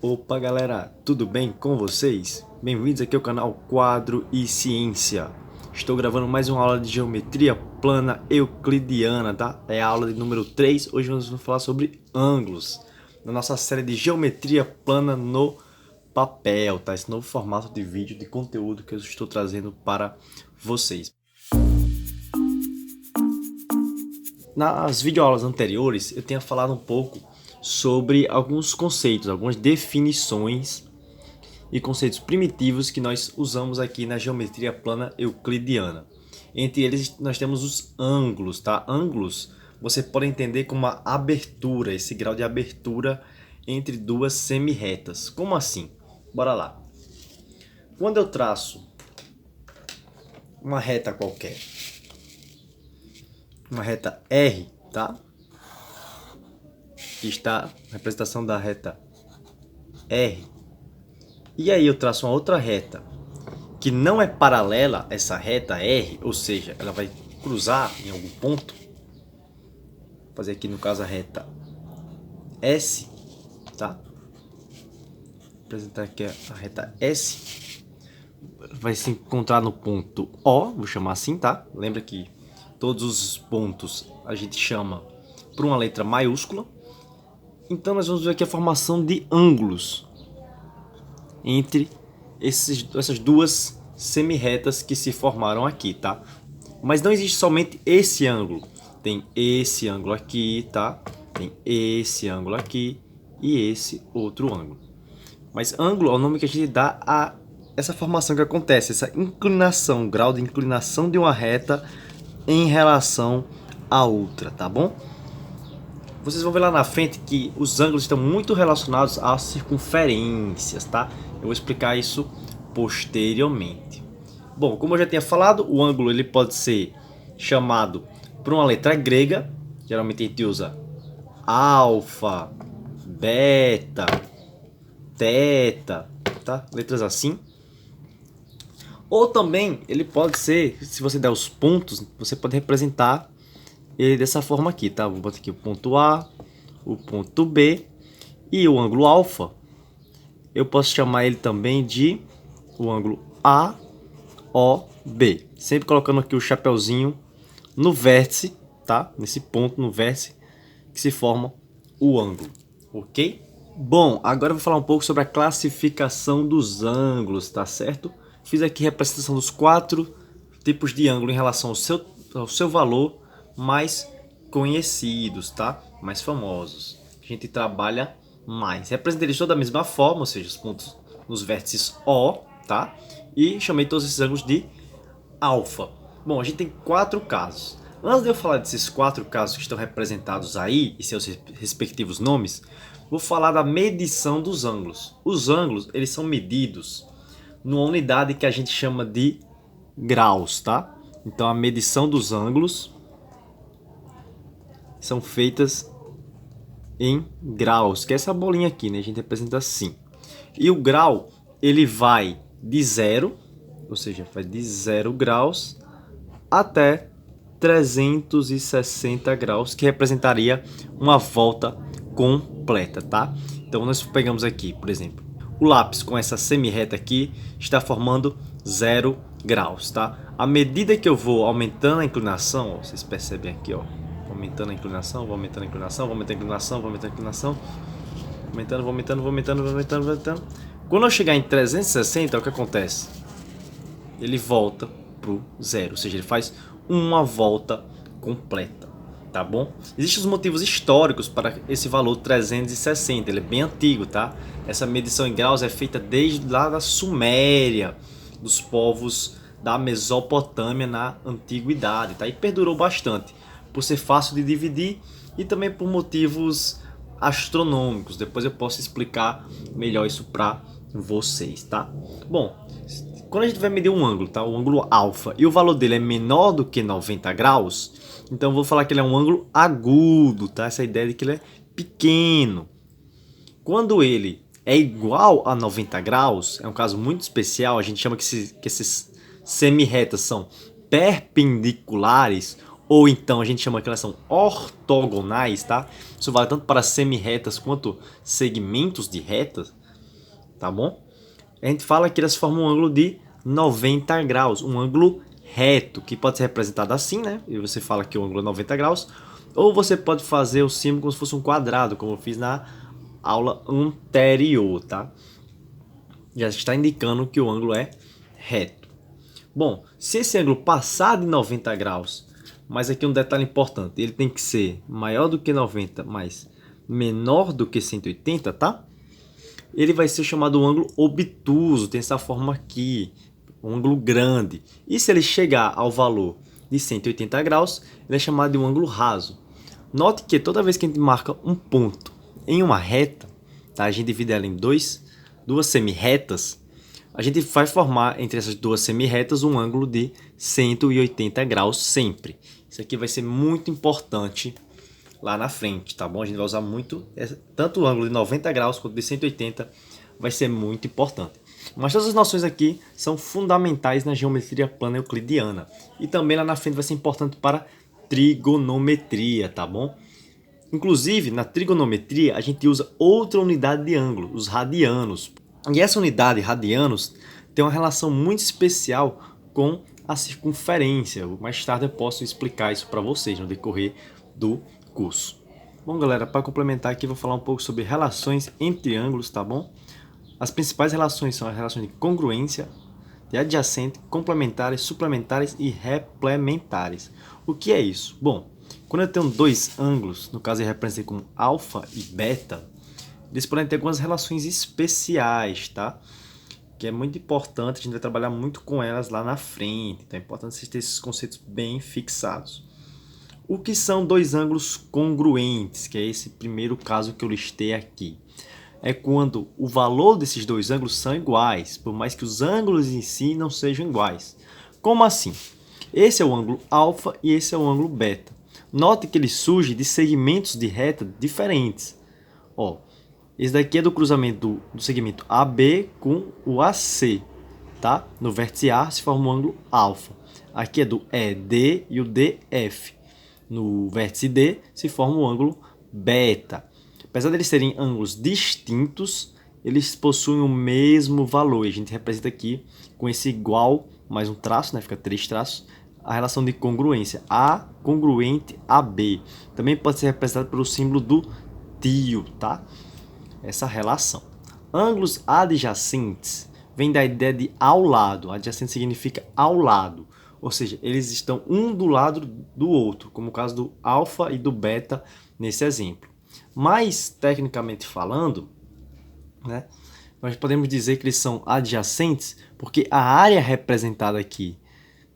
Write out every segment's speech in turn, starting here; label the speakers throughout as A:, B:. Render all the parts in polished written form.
A: Opa galera, tudo bem com vocês? Bem-vindos aqui ao canal Quadro e Ciência. Estou gravando mais uma aula de geometria plana euclidiana, tá? É a aula de número 3, hoje nós vamos falar sobre ângulos. Na nossa série de geometria plana no papel, tá? Esse novo formato de vídeo, de conteúdo que eu estou trazendo para vocês. Nas videoaulas anteriores eu tinha falado um pouco sobre alguns conceitos, algumas definições e conceitos primitivos que nós usamos aqui na geometria plana euclidiana. Entre eles nós temos os ângulos, tá? Ângulos você pode entender como uma abertura, esse grau de abertura entre duas semi-retas. Como assim? Bora lá. Quando eu traço uma reta qualquer, uma reta R, tá? Aqui está a representação da reta R. E aí eu traço uma outra reta que não é paralela a essa reta R, ou seja, ela vai cruzar em algum ponto. Vou fazer aqui no caso a reta S, tá? Vou apresentar aqui a reta S. Vai se encontrar no ponto O, vou chamar assim, tá? Lembra que todos os pontos a gente chama por uma letra maiúscula. Então nós vamos ver aqui a formação de ângulos entre essas duas semi-retas que se formaram aqui, tá? Mas não existe somente esse ângulo. Tem esse ângulo aqui, tá? Tem esse ângulo aqui e esse outro ângulo. Mas ângulo é o nome que a gente dá a essa formação que acontece, essa inclinação, grau de inclinação de uma reta em relação à outra, tá bom? Vocês vão ver lá na frente que os ângulos estão muito relacionados às circunferências, tá? Eu vou explicar isso posteriormente. Bom, como eu já tinha falado, o ângulo ele pode ser chamado por uma letra grega. Geralmente a gente usa alfa, beta, teta, tá? Letras assim. Ou também ele pode ser, se você der os pontos, você pode representar ele dessa forma aqui, tá? Vou botar aqui o ponto A, o ponto B e o ângulo alfa. Eu posso chamar ele também de o ângulo AOB. Sempre colocando aqui o chapeuzinho no vértice, tá? Nesse ponto no vértice que se forma o ângulo, ok? Bom, agora eu vou falar um pouco sobre a classificação dos ângulos, tá certo? Fiz aqui a representação dos 4 tipos de ângulo em relação ao seu valor mais conhecidos, tá? Mais famosos. A gente trabalha mais. Representei eles toda da mesma forma, ou seja, os pontos nos vértices O, tá? E chamei todos esses ângulos de alfa. Bom, a gente tem 4 casos. Antes de eu falar desses 4 casos que estão representados aí e seus respectivos nomes, vou falar da medição dos ângulos. Os ângulos, eles são medidos numa unidade que a gente chama de graus, tá? Então a medição dos ângulos são feitas em graus, que é essa bolinha aqui, né? A gente representa assim. E o grau, ele vai de 0, ou seja, vai de 0 graus até 360 graus, que representaria uma volta completa, tá? Então nós pegamos aqui, por exemplo, o lápis com essa semi-reta aqui está formando 0 graus, tá? À medida que eu vou aumentando a inclinação, ó, vocês percebem aqui, ó, aumentando a inclinação, vou aumentando a inclinação, vou aumentando a inclinação, vou aumentando a inclinação, aumentando, vou aumentando, vou aumentando, vou aumentando, vou aumentando. Quando eu chegar em 360, o que acontece? Ele volta pro zero, ou seja, ele faz uma volta completa, tá bom? Existem os motivos históricos para esse valor 360, ele é bem antigo, tá? Essa medição em graus é feita desde lá da Suméria, dos povos da Mesopotâmia na antiguidade, tá? E perdurou bastante, por ser fácil de dividir e também por motivos astronômicos. Depois eu posso explicar melhor isso para vocês, tá? Bom, quando a gente vai medir um ângulo, tá? O ângulo alfa, e o valor dele é menor do que 90 graus, então eu vou falar que ele é um ângulo agudo, tá? Essa ideia de que ele é pequeno. Quando ele é igual a 90 graus, é um caso muito especial, a gente chama que esses semi-retas são perpendiculares, ou então a gente chama que elas são ortogonais, tá? Isso vale tanto para semi-retas quanto segmentos de retas. tá bom? A gente fala que elas formam um ângulo de 90 graus, um ângulo reto, que pode ser representado assim, né? E você fala que o ângulo é 90 graus, ou você pode fazer o símbolo como se fosse um quadrado, como eu fiz na aula anterior, tá? Já está indicando que o ângulo é reto. Bom, se esse ângulo passar de 90 graus, mas aqui um detalhe importante, ele tem que ser maior do que 90, mas menor do que 180, tá? Ele vai ser chamado um ângulo obtuso, tem essa forma aqui, um ângulo grande. E se ele chegar ao valor de 180 graus, ele é chamado de um ângulo raso. Note que toda vez que a gente marca um ponto em uma reta, tá? A gente divide ela em duas semi-retas, a gente vai formar entre essas duas semi-retas um ângulo de 180 graus sempre. Isso aqui vai ser muito importante lá na frente, tá bom? A gente vai usar muito, tanto o ângulo de 90 graus quanto de 180 vai ser muito importante. Mas todas as noções aqui são fundamentais na geometria plana euclidiana. E também lá na frente vai ser importante para trigonometria, tá bom? Inclusive, na trigonometria, a gente usa outra unidade de ângulo, os radianos. E essa unidade, radianos, tem uma relação muito especial com a circunferência. Mais tarde eu posso explicar isso para vocês no decorrer do curso. Bom, galera, para complementar aqui, eu vou falar um pouco sobre relações entre ângulos, tá bom? As principais relações são as relações de congruência, de adjacente, complementares, suplementares e replementares. O que é isso? Bom, quando eu tenho dois ângulos, no caso eu representei como alfa e beta, eles podem ter algumas relações especiais, tá? Que é muito importante, a gente vai trabalhar muito com elas lá na frente, então é importante vocês terem esses conceitos bem fixados. O que são dois ângulos congruentes, que é esse primeiro caso que eu listei aqui? É quando o valor desses dois ângulos são iguais, por mais que os ângulos em si não sejam iguais. Como assim? Esse é o ângulo alfa e esse é o ângulo beta. Note que ele surge de segmentos de reta diferentes. Ó, esse daqui é do cruzamento do segmento AB com o AC, tá? No vértice A se forma um ângulo alfa. Aqui é do ED e o DF. No vértice D se forma um ângulo beta. Apesar de eles serem ângulos distintos, eles possuem o mesmo valor. E a gente representa aqui com esse igual, mais um traço, né? Fica 3 traços, a relação de congruência. A congruente a B. Também pode ser representado pelo símbolo do tio, tá? Essa relação. Ângulos adjacentes vem da ideia de ao lado. Adjacente significa ao lado. Ou seja, eles estão um do lado do outro, como o caso do alfa e do beta nesse exemplo. Mais tecnicamente falando, né, nós podemos dizer que eles são adjacentes porque a área representada aqui,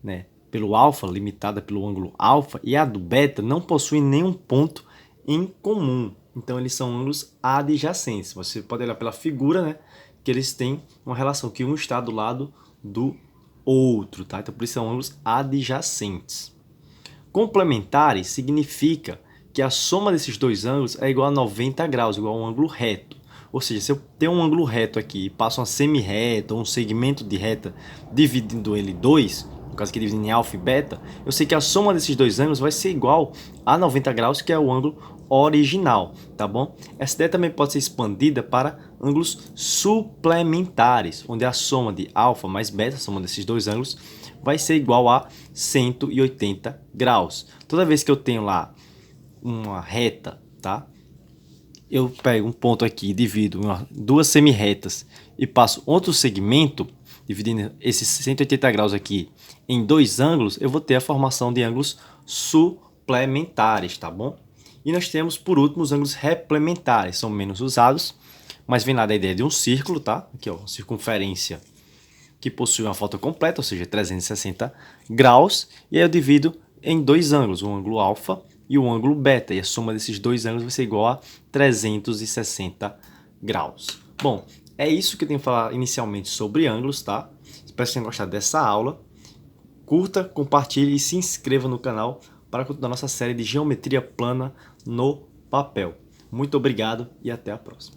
A: né, pelo alfa, limitada pelo ângulo alfa, e a do beta não possuem nenhum ponto em comum. Então eles são ângulos adjacentes. Você pode olhar pela figura, né, que eles têm uma relação que um está do lado do outro, tá? Então por isso são ângulos adjacentes. Complementares significa que a soma desses dois ângulos é igual a 90 graus, igual a um ângulo reto. Ou seja, se eu tenho um ângulo reto aqui e passo uma semi-reta ou um segmento de reta dividindo ele em dois, no caso aqui dividindo em alfa e beta, eu sei que a soma desses dois ângulos vai ser igual a 90 graus, que é o ângulo original, tá bom? Essa ideia também pode ser expandida para ângulos suplementares, onde a soma de alfa mais beta, a soma desses dois ângulos, vai ser igual a 180 graus. Toda vez que eu tenho lá uma reta, tá? Eu pego um ponto aqui, divido em duas semi-retas e passo outro segmento, dividindo esses 180 graus aqui em dois ângulos, eu vou ter a formação de ângulos suplementares, tá bom? E nós temos, por último, os ângulos replementares, são menos usados, mas vem lá da ideia de um círculo, tá? Aqui, ó, circunferência que possui uma volta completa, ou seja, 360 graus, e aí eu divido em dois ângulos, um ângulo alfa e um ângulo beta, e a soma desses dois ângulos vai ser igual a 360 graus. Bom, é isso que eu tenho que falar inicialmente sobre ângulos, tá? Espero que tenham gostado dessa aula. Curta, compartilhe e se inscreva no canal para continuar nossa série de geometria plana no papel. Muito obrigado e até a próxima.